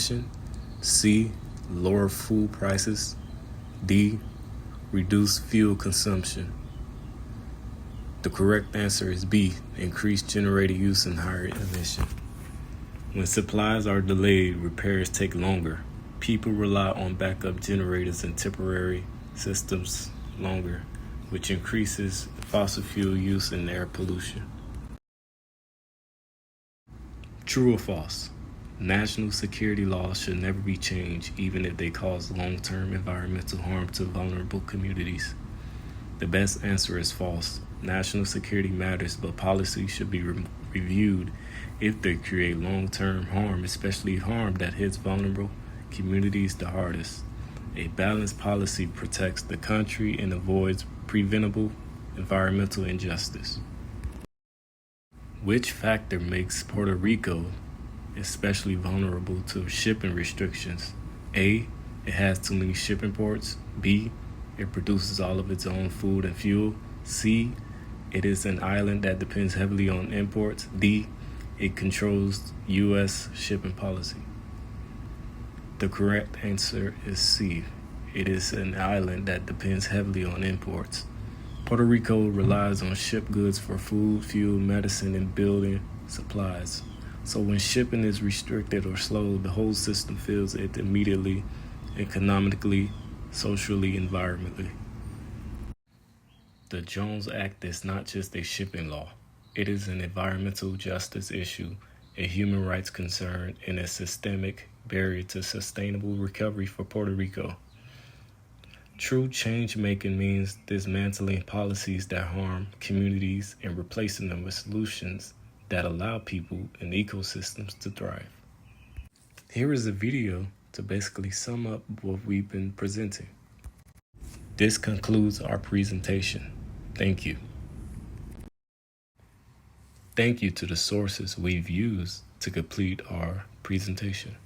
competition, C. Lower food prices, D. reduce fuel consumption. The correct answer is B, increased generator use and higher emission. When supplies are delayed, repairs take longer. People rely on backup generators and temporary systems longer, which increases fossil fuel use and air pollution. True or false? National security laws should never be changed, even if they cause long-term environmental harm to vulnerable communities. The best answer is false. National security matters, but policies should be reviewed if they create long-term harm, especially harm that hits vulnerable communities the hardest. A balanced policy protects the country and avoids preventable environmental injustice. Which factor makes Puerto Rico especially vulnerable to shipping restrictions? A, it has too many shipping ports. B, it produces all of its own food and fuel. C, it is an island that depends heavily on imports. D, it controls U.S. shipping policy. The correct answer is C. It is an island that depends heavily on imports. Puerto Rico relies on shipped goods for food, fuel, medicine, and building supplies. So when shipping is restricted or slowed, the whole system feels it immediately, economically, socially, environmentally. The Jones Act is not just a shipping law. It is an environmental justice issue, a human rights concern, and a systemic barrier to sustainable recovery for Puerto Rico. True change-making means dismantling policies that harm communities and replacing them with solutions that allow people and ecosystems to thrive. Here is a video to basically sum up what we've been presenting. This concludes our presentation. Thank you. Thank you to the sources we've used to complete our presentation.